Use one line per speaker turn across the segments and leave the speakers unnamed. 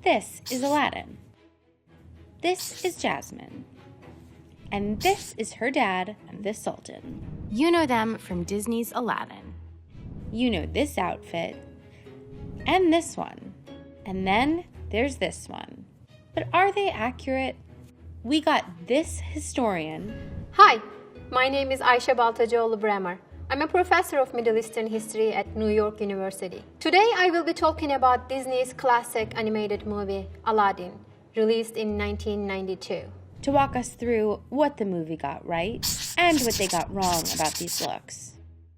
This is Aladdin. This is Jasmine. And this is her dad and the Sultan.
You know them from Disney's Aladdin.
You know this outfit. And this one. And then there's this one. But are they accurate? We got this historian.
Hi, my name is Ayşe Baltacıoğlu Bremer. I'm a professor of Middle Eastern history at New York University. Today I will be talking about Disney's classic animated movie, Aladdin, released in 1992.
To walk us through what the movie got right and what they got wrong about these looks.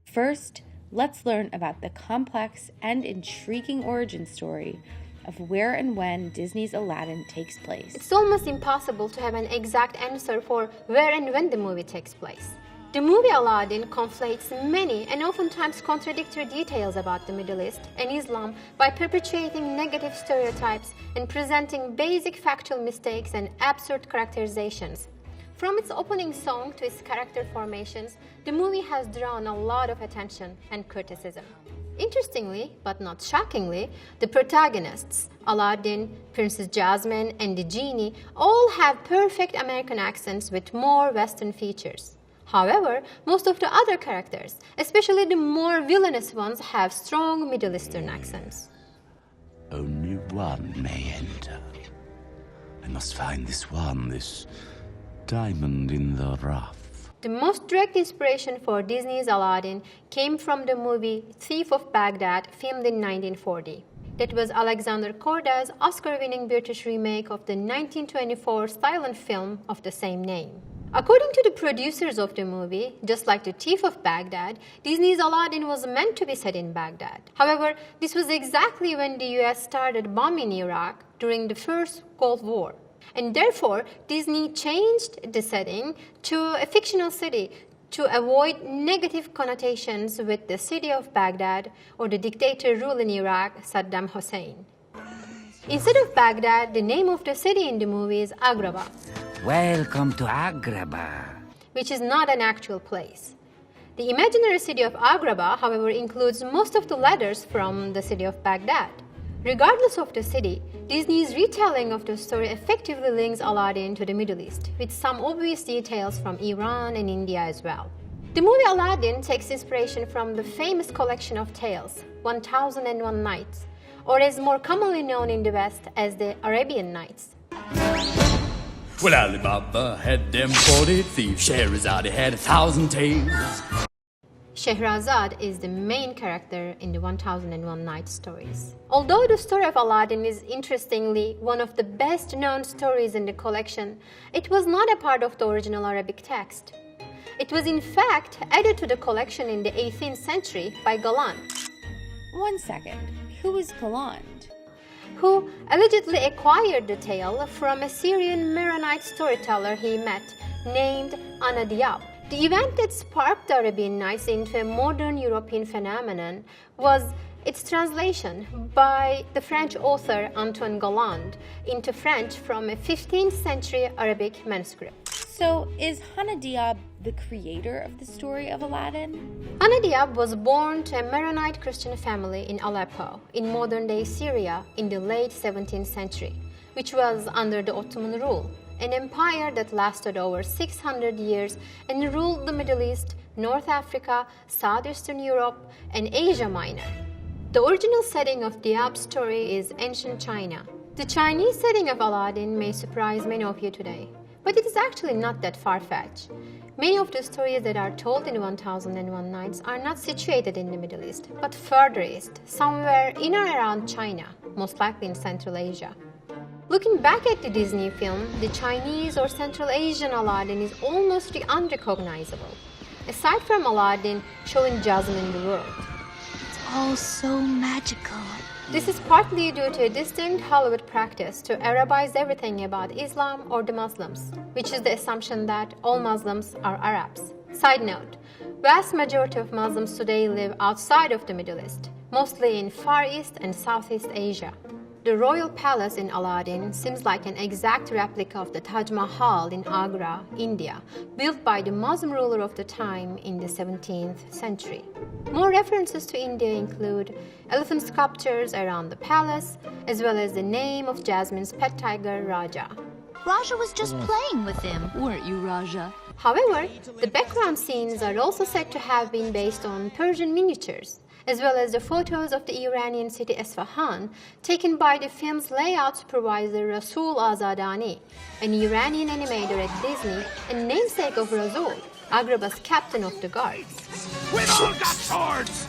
First, let's learn about the complex and intriguing origin story of where and when Disney's Aladdin takes place.
It's almost impossible to have an exact answer for where and when the movie takes place. The movie Aladdin conflates many and oftentimes contradictory details about the Middle East and Islam by perpetuating negative stereotypes and presenting basic factual mistakes and absurd characterizations. From its opening song to its character formations, the movie has drawn a lot of attention and criticism. Interestingly, but not shockingly, the protagonists, Aladdin, Princess Jasmine, and the genie, all have perfect American accents with more Western features. However, most of the other characters, especially the more villainous ones, have strong Middle Eastern accents.
Only one may enter. I must find this one, this diamond in the rough.
The most direct inspiration for Disney's Aladdin came from the movie Thief of Baghdad, filmed in 1940. That was Alexander Korda's Oscar-winning British remake of the 1924 silent film of the same name. According to the producers of the movie, just like The Thief of Baghdad, Disney's Aladdin was meant to be set in Baghdad. However, this was exactly when the US started bombing Iraq during the first Gulf War. And therefore, Disney changed the setting to a fictional city to avoid negative connotations with the city of Baghdad or the dictator ruling Iraq, Saddam Hussein. Instead of Baghdad, the name of the city in the movie is Agrabah.
Welcome to Agrabah.
Which is not an actual place. The imaginary city of Agrabah, however, includes most of the letters from the city of Baghdad. Regardless of the city, Disney's retelling of the story effectively links Aladdin to the Middle East, with some obvious details from Iran and India as well. The movie Aladdin takes inspiration from the famous collection of tales, 1001 Nights, or as more commonly known in the West as the Arabian Nights.
Well, Ali Baba had them 40 thieves, Scheherazade had 1,000 tales.
Scheherazade is the main character in the 1001 Nights stories. Although the story of Aladdin is interestingly one of the best known stories in the collection, it was not a part of the original Arabic text. It was in fact added to the collection in the 18th century by Galland.
1 second, who is Galland?
Who allegedly acquired the tale from a Syrian Maronite storyteller he met named Ana Diab. The event that sparked the Arabian Nights into a modern European phenomenon was its translation by the French author Antoine Galland into French from a 15th century Arabic manuscript.
So, is Hana Diab the creator of the story of Aladdin?
Ana Diab was born to a Maronite Christian family in Aleppo, in modern-day Syria, in the late 17th century, which was under the Ottoman rule, an empire that lasted over 600 years and ruled the Middle East, North Africa, Southeastern Europe, and Asia Minor. The original setting of Diab's story is ancient China. The Chinese setting of Aladdin may surprise many of you today, but it is actually not that far-fetched. Many of the stories that are told in 1001 Nights are not situated in the Middle East, but further east, somewhere in or around China, most likely in Central Asia. Looking back at the Disney film, the Chinese or Central Asian Aladdin is almost unrecognizable, aside from Aladdin showing Jasmine the world.
It's all so magical.
This is partly due to a distinct Hollywood practice to Arabize everything about Islam or the Muslims, which is the assumption that all Muslims are Arabs. Side note, vast majority of Muslims today live outside of the Middle East, mostly in Far East and Southeast Asia. The royal palace in Aladdin seems like an exact replica of the Taj Mahal in Agra, India, built by the Muslim ruler of the time in the 17th century. More references to India include elephant sculptures around the palace, as well as the name of Jasmine's pet tiger, Raja.
Raja was just playing with him.
Weren't you, Raja?
However, the background scenes are also said to have been based on Persian miniatures, as well as the photos of the Iranian city Esfahan taken by the film's layout supervisor Rasul Azadani, an Iranian animator at Disney and namesake of Rasul, Agrabah's captain of the guards.
We've all got swords!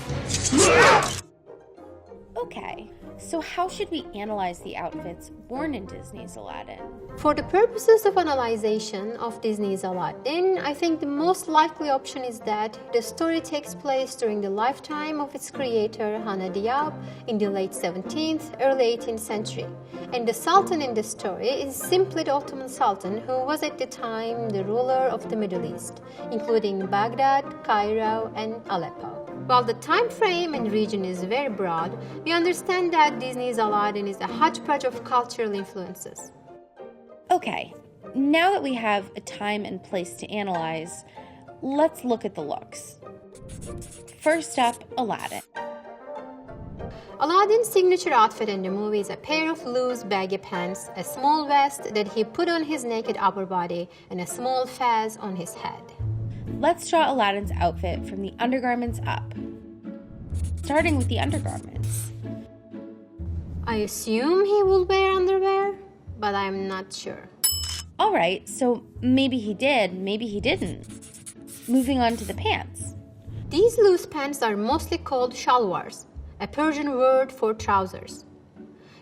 Okay, so how should we analyze the outfits worn in Disney's Aladdin?
For the purposes of analyzation of Disney's Aladdin, I think the most likely option is that the story takes place during the lifetime of its creator, Hana Diab, in the late 17th, early 18th century. And the Sultan in the story is simply the Ottoman Sultan who was at the time the ruler of the Middle East, including Baghdad, Cairo, and Aleppo. While the time frame and region is very broad, we understand that Disney's Aladdin is a hodgepodge of cultural influences.
Okay, now that we have a time and place to analyze, let's look at the looks. First up, Aladdin.
Aladdin's signature outfit in the movie is a pair of loose baggy pants, a small vest that he put on his naked upper body, and a small fez on his head.
Let's draw Aladdin's outfit from the undergarments up. Starting with the undergarments.
I assume he will wear underwear, but I'm not sure.
Alright, so maybe he did, maybe he didn't. Moving on to the pants.
These loose pants are mostly called shalwars, a Persian word for trousers.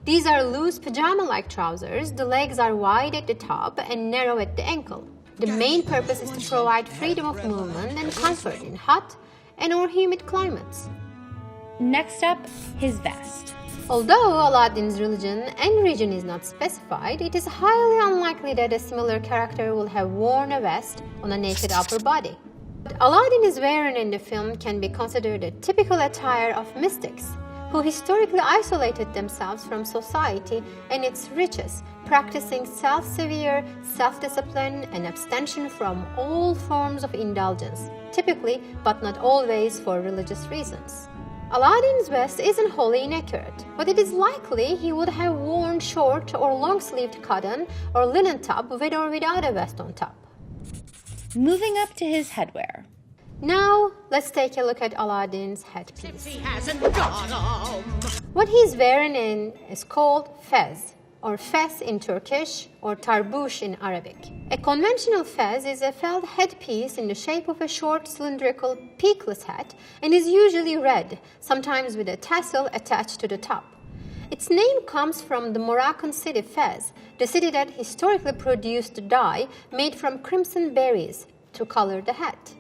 These are loose pajama-like trousers. The legs are wide at the top and narrow at the ankle. The main purpose is to provide freedom of movement and comfort in hot and or humid climates.
Next up, his vest.
Although Aladdin's religion and region is not specified, it is highly unlikely that a similar character will have worn a vest on a naked upper body. What Aladdin is wearing in the film can be considered a typical attire of mystics, who historically isolated themselves from society and its riches, practicing self-severe, self-discipline, and abstention from all forms of indulgence, typically, but not always, for religious reasons. Aladdin's vest isn't wholly inaccurate, but it is likely he would have worn short or long-sleeved cotton or linen top with or without a vest on top.
Moving up to his headwear.
Now, let's take a look at Aladdin's headpiece. What he's wearing is called fez, or fez in Turkish, or tarbush in Arabic. A conventional fez is a felt headpiece in the shape of a short cylindrical peakless hat and is usually red, sometimes with a tassel attached to the top. Its name comes from the Moroccan city Fez, the city that historically produced dye made from crimson berries to color the hat.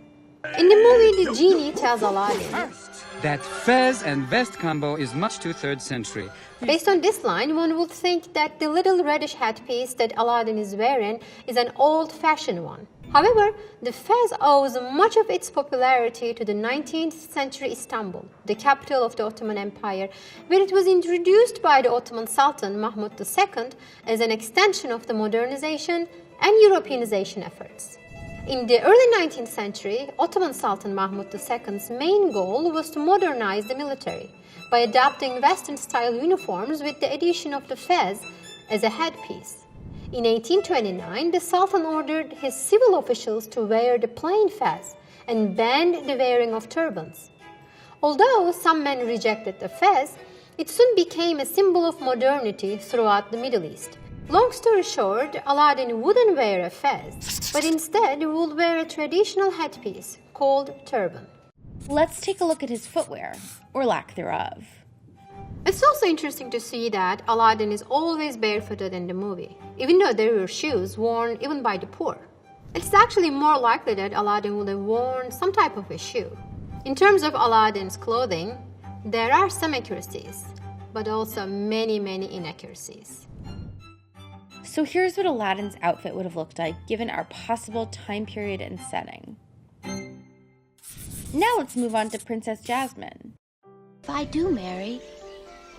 In the movie, the genie tells Aladdin
that fez and vest combo is much too 3rd century.
Based on this line, one would think that the little reddish headpiece that Aladdin is wearing is an old-fashioned one. However, the fez owes much of its popularity to the 19th century Istanbul, the capital of the Ottoman Empire, where it was introduced by the Ottoman Sultan Mahmud II as an extension of the modernization and Europeanization efforts. In the early 19th century, Ottoman Sultan Mahmud II's main goal was to modernize the military by adopting Western-style uniforms with the addition of the fez as a headpiece. In 1829, the Sultan ordered his civil officials to wear the plain fez and banned the wearing of turbans. Although some men rejected the fez, it soon became a symbol of modernity throughout the Middle East. Long story short, Aladdin wouldn't wear a fez, but instead would wear a traditional headpiece called turban.
Let's take a look at his footwear, or lack thereof.
It's also interesting to see that Aladdin is always barefooted in the movie, even though there were shoes worn even by the poor. It's actually more likely that Aladdin would have worn some type of a shoe. In terms of Aladdin's clothing, there are some accuracies, but also many inaccuracies.
So here's what Aladdin's outfit would have looked like given our possible time period and setting. Now let's move on to Princess Jasmine.
If I do marry,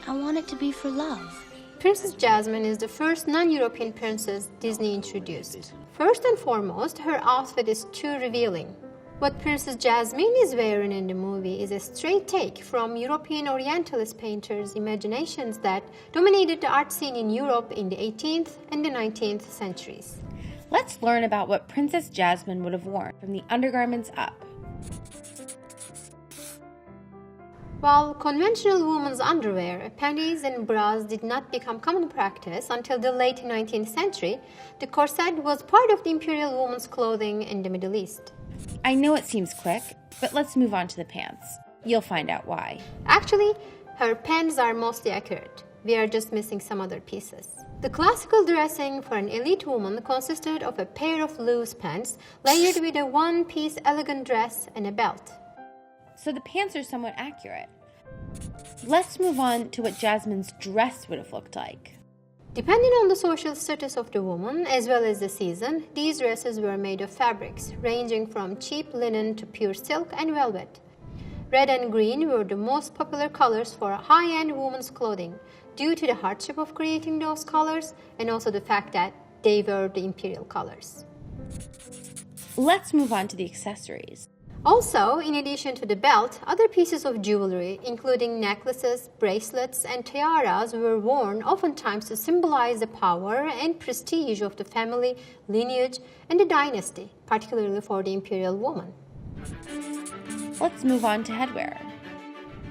I want it to be for love.
Princess Jasmine is the first non-European princess Disney introduced. First and foremost, her outfit is too revealing. What Princess Jasmine is wearing in the movie is a straight take from European Orientalist painters' imaginations that dominated the art scene in Europe in the 18th and the 19th centuries.
Let's learn about what Princess Jasmine would have worn from the undergarments up.
While conventional women's underwear, panties and bras did not become common practice until the late 19th century, the corset was part of the imperial women's clothing in the Middle East.
I know it seems quick, but let's move on to the pants. You'll find out why.
Actually, her pants are mostly accurate. We are just missing some other pieces. The classical dressing for an elite woman consisted of a pair of loose pants layered with a one-piece elegant dress and a belt.
So the pants are somewhat accurate. Let's move on to what Jasmine's dress would have looked like.
Depending on the social status of the woman as well as the season, these dresses were made of fabrics ranging from cheap linen to pure silk and velvet. Red and green were the most popular colors for high-end women's clothing due to the hardship of creating those colors and also the fact that they were the imperial colors.
Let's move on to the accessories.
Also, in addition to the belt, other pieces of jewelry, including necklaces, bracelets, and tiaras, were worn oftentimes to symbolize the power and prestige of the family, lineage, and the dynasty, particularly for the imperial woman.
Let's move on to headwear.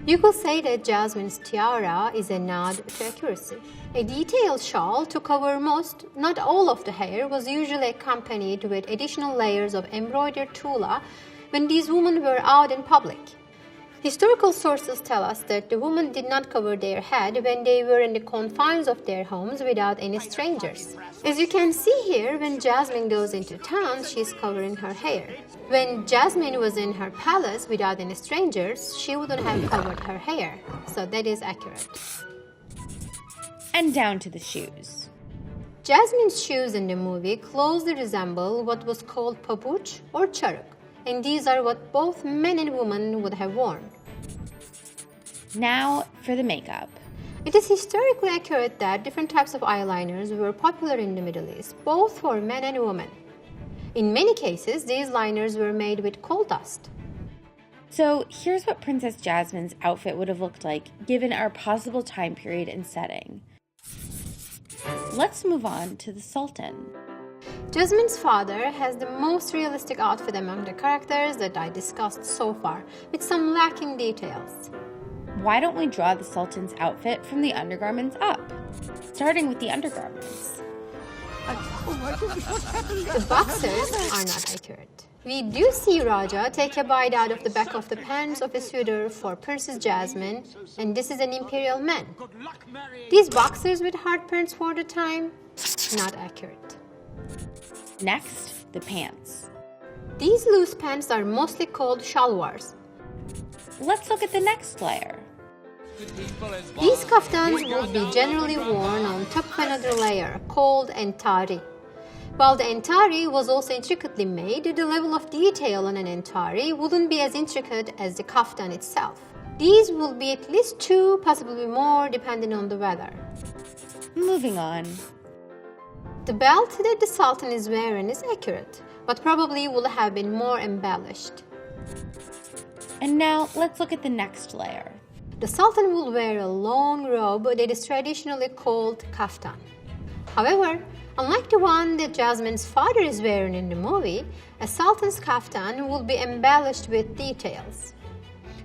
You could say that Jasmine's tiara is a nod to accuracy. A detailed shawl to cover most, not all of the hair was usually accompanied with additional layers of embroidered tulle when these women were out in public. Historical sources tell us that the women did not cover their head when they were in the confines of their homes without any strangers. As you can see here, when Jasmine goes into town, she's covering her hair. When Jasmine was in her palace without any strangers, she wouldn't have covered her hair. So that is accurate.
And down to the shoes.
Jasmine's shoes in the movie closely resemble what was called pabuch or charuk, and these are what both men and women would have worn.
Now for the makeup.
It is historically accurate that different types of eyeliners were popular in the Middle East, both for men and women. In many cases, these liners were made with coal dust.
So here's what Princess Jasmine's outfit would have looked like given our possible time period and setting. Let's move on to the Sultan.
Jasmine's father has the most realistic outfit among the characters that I discussed so far, with some lacking details.
Why don't we draw the Sultan's outfit from the undergarments up? Starting with the undergarments.
The boxers are not accurate. We do see Raja take a bite out of the back of the pants of a suitor for Princess Jasmine, and this is an imperial man. These boxers with hard pants for the time, not accurate.
Next, the pants.
These loose pants are mostly called shalwars.
Let's look at the next layer.
These kaftans would be generally worn on top of another layer called entari. While the entari was also intricately made, the level of detail on an entari wouldn't be as intricate as the kaftan itself. These will be at least 2, possibly more, depending on the weather.
Moving on.
The belt that the Sultan is wearing is accurate, but probably will have been more embellished.
And now let's look at the next layer.
The Sultan will wear a long robe that is traditionally called kaftan. However, unlike the one that Jasmine's father is wearing in the movie, a Sultan's kaftan will be embellished with details.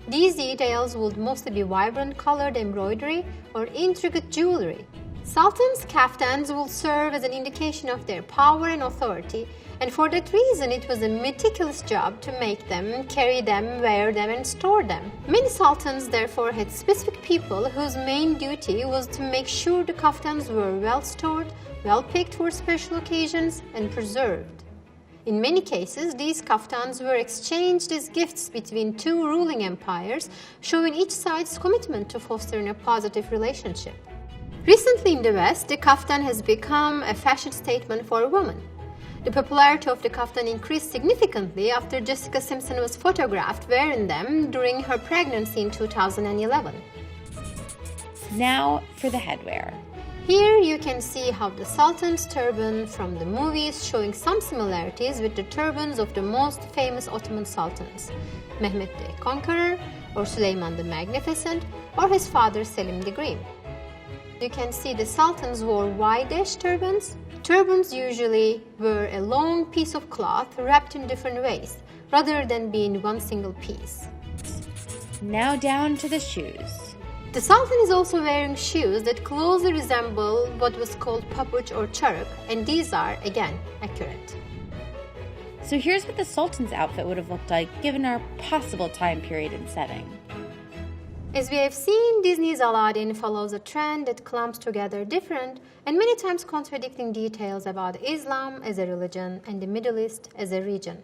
These details would mostly be vibrant colored embroidery or intricate jewelry. Sultans' kaftans will serve as an indication of their power and authority, and for that reason it was a meticulous job to make them, carry them, wear them, and store them. Many sultans therefore had specific people whose main duty was to make sure the kaftans were well stored, well picked for special occasions, and preserved. In many cases, these kaftans were exchanged as gifts between 2 ruling empires, showing each side's commitment to fostering a positive relationship. Recently in the West, the kaftan has become a fashion statement for women. The popularity of the kaftan increased significantly after Jessica Simpson was photographed wearing them during her pregnancy in 2011.
Now for the headwear.
Here you can see how the Sultan's turban from the movie is showing some similarities with the turbans of the most famous Ottoman sultans, Mehmet the Conqueror, or Süleyman the Magnificent, or his father Selim the Green. You can see the sultans wore wide-edged turbans. Turbans usually were a long piece of cloth wrapped in different ways, rather than being one single piece.
Now down to the shoes.
The Sultan is also wearing shoes that closely resemble what was called papuç or çarık, and these are, again, accurate.
So here's what the Sultan's outfit would have looked like given our possible time period and setting.
As we have seen, Disney's Aladdin follows a trend that clumps together different and many times contradicting details about Islam as a religion and the Middle East as a region.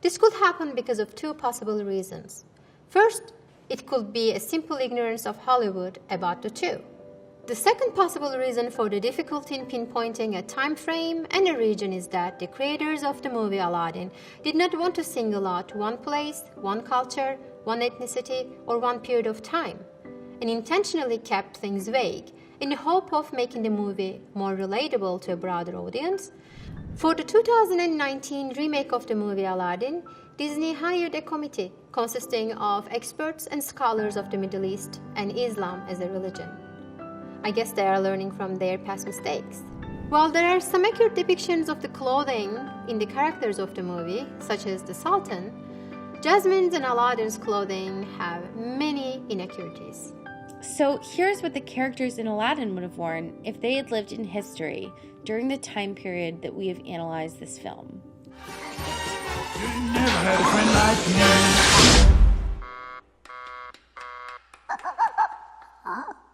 This could happen because of two possible reasons. First, it could be a simple ignorance of Hollywood about the two. The second possible reason for the difficulty in pinpointing a time frame and a region is that the creators of the movie Aladdin did not want to single out one place, one culture, one ethnicity, or one period of time, and intentionally kept things vague in the hope of making the movie more relatable to a broader audience. For the 2019 remake of the movie Aladdin, Disney hired a committee consisting of experts and scholars of the Middle East and Islam as a religion. I guess they are learning from their past mistakes. While there are some accurate depictions of the clothing in the characters of the movie, such as the Sultan, Jasmine's and Aladdin's clothing have many inaccuracies.
So here's what the characters in Aladdin would have worn if they had lived in history during the time period that we have analyzed this film.
You never had a friend like me.